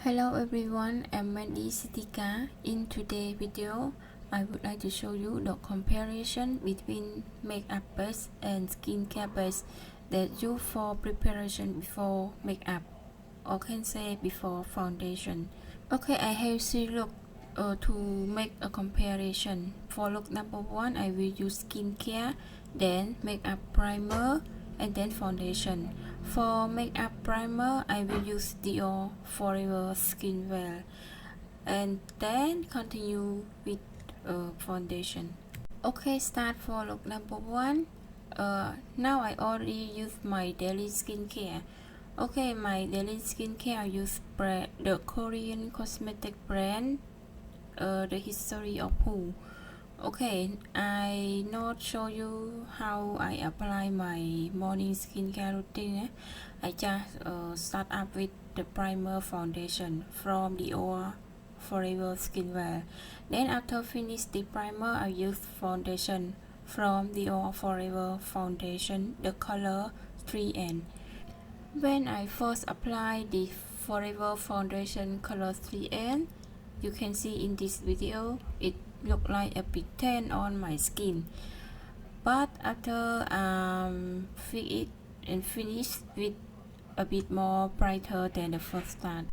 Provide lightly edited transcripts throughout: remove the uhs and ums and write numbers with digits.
Hello everyone, I'm MandySithika. In today's video, I would like to show you the comparison between makeup base and skincare base that used for preparation before makeup, or can say before foundation. Okay, I have three look to make a comparison. For look number one, I will use skincare, then makeup primer, and then foundation. For makeup primer, I will use Dior Forever Skin Well, and then continue with foundation. Okay, start for look number one. Now I already use my daily skincare. Okay, my daily skincare I use the Korean cosmetic brand, the history of who. Okay, I not show you how I apply my morning skincare routine. I just start up with the primer foundation from Dior Forever Skin Well. Then after finish the primer, I use foundation from Dior Forever Foundation, the color 3N. When I first apply the Forever Foundation color 3N, you can see in this video, it look like a bit tan on my skin. But after fix it and finish with a bit more brighter than the first start.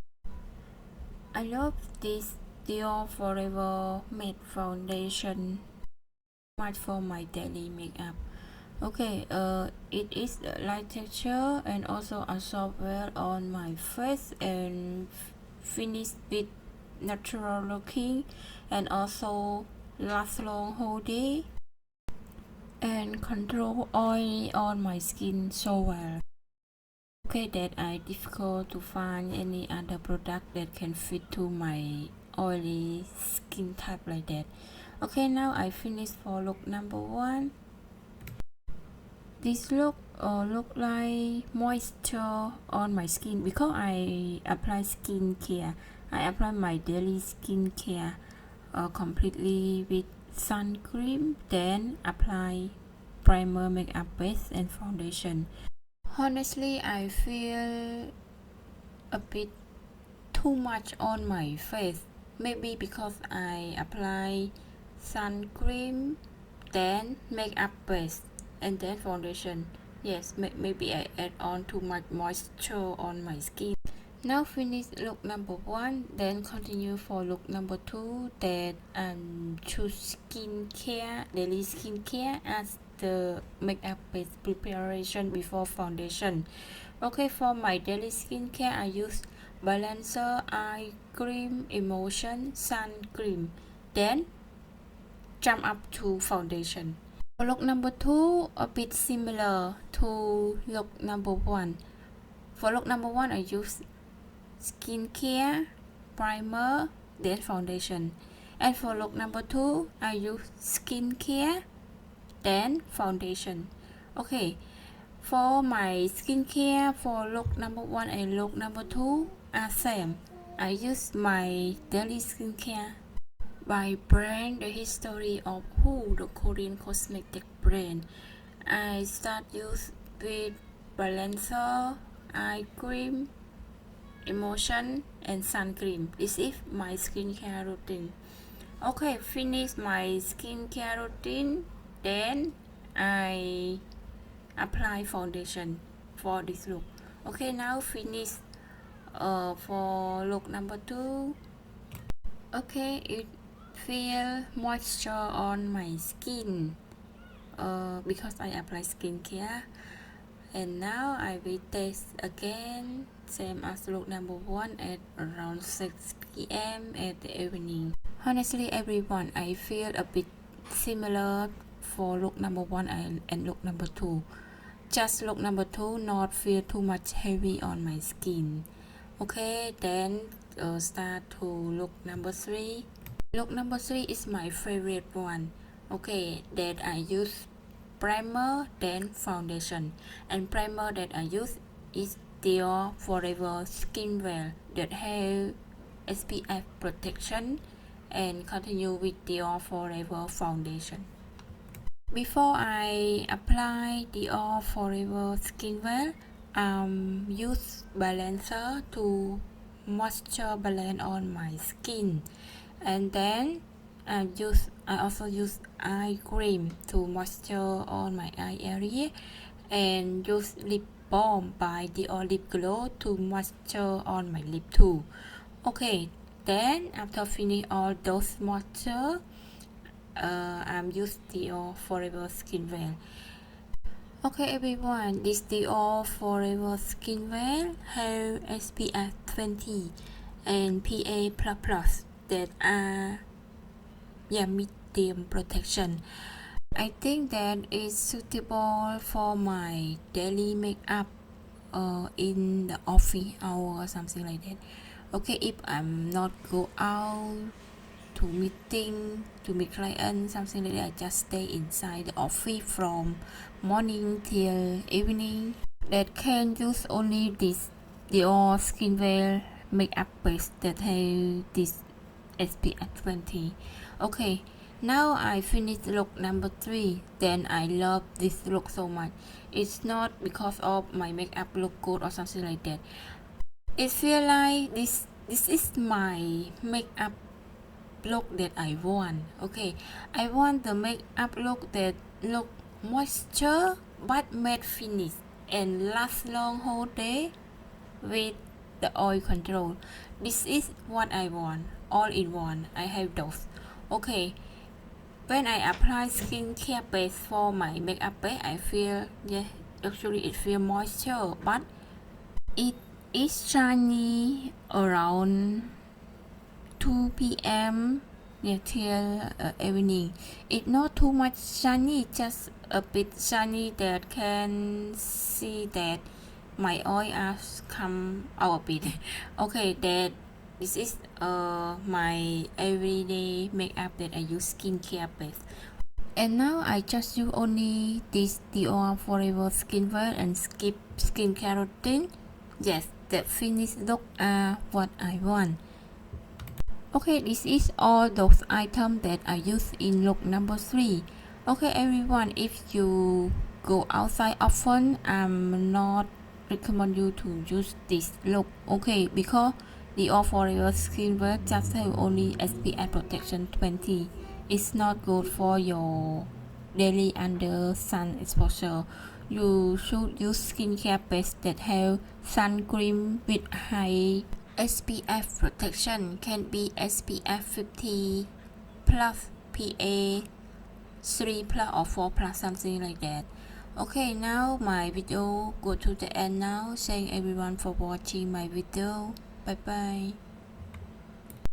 I love this Dior Forever Matte Foundation much for my daily makeup. Okay, it is light texture and also absorb well on my face and finish with natural looking, and also last long whole day and control oil on my skin so well. Okay, that I difficult to find any other product that can fit to my oily skin type like that. Okay, now I finished for look number one. This look like moisture on my skin because I apply skincare. I apply my daily skincare completely with sun cream, then apply primer, makeup base, and foundation. Honestly, I feel a bit too much on my face. Maybe because I apply sun cream, then makeup base, and then foundation. Yes, maybe I add on too much moisture on my skin. Now finish look number one, then continue for look number two, that choose skincare, daily skincare as the makeup base preparation before foundation. Okay, for my daily skincare, I use balancer, eye cream, emulsion, sun cream, then jump up to foundation. For look number two, a bit similar to look number one. For look number one, I use skincare, primer, then foundation. And for look number two, I use skincare, then foundation. Okay, for my skincare, for look number one and look number two are same. I use my daily skincare by brand, the history of who, the Korean cosmetic brand. I start use with balancer, eye cream, emulsion, and sun cream. This is my skincare routine. Okay, finish my skincare routine, then I apply foundation for this look. Okay, now finish for look number two. Okay, it feel moisture on my skin because I apply skincare. And now I will test again, same as look number one at around 6 p.m. at the evening. Honestly everyone, I feel a bit similar for look number one and look number two. Just look number two not feel too much heavy on my skin. Okay, then start to look number three. Look number three is my favorite one. Okay, that I use primer, then foundation. And primer that I use is Dior Forever Skin Well that have SPF protection, and continue with Dior Forever Foundation. Before I apply Dior Forever Skin Well, use balancer to moisture balance on my skin. And then I also use eye cream to moisture on my eye area, and use lip balm by Dior Lip Glow to moisture on my lip too. Okay, then after finish all those moisture, I'm use Dior Forever Skin Veil. Okay everyone, this Dior Forever Skin Veil have SPF 20 and PA++ that are medium protection. I think that is suitable for my daily makeup in the office hour or something like that. Okay, if I'm not go out to meeting to meet client, something like that, I just stay inside the office from morning till evening, that can use only this Dior Skin Veil makeup base that have this SPF 20. Okay, now I finished look number 3. Then I love this look so much. It's not because of my makeup look good or something like that. It feel like this is my makeup look that I want. Okay, I want the makeup look that look moisture but matte finish and last long whole day with the oil control. This is what I want, all in one. I have those. Okay, when I apply skincare base for my makeup base, I feel actually it feel moisture, but it is shiny around 2 p.m. till evening. It's not too much shiny, just a bit shiny that can see that my oil has come out a bit. Okay, that this is my everyday makeup that I use skincare base. And now I just use only this Dior Forever Skin Veil and skip skincare routine. Yes, the finished look are what I want. Okay, this is all those items that I use in look number 3. Okay everyone, if you go outside often, I'm not recommend you to use this look. Okay, because the All Forever Skin Veil just have only SPF protection 20. It's not good for your daily under sun exposure. You should use skincare base that have sun cream with high SPF protection, can be SPF 50 plus PA 3 plus or 4 plus, something like that. Okay, now my video go to the end now. Thank everyone for watching my video. Bye bye.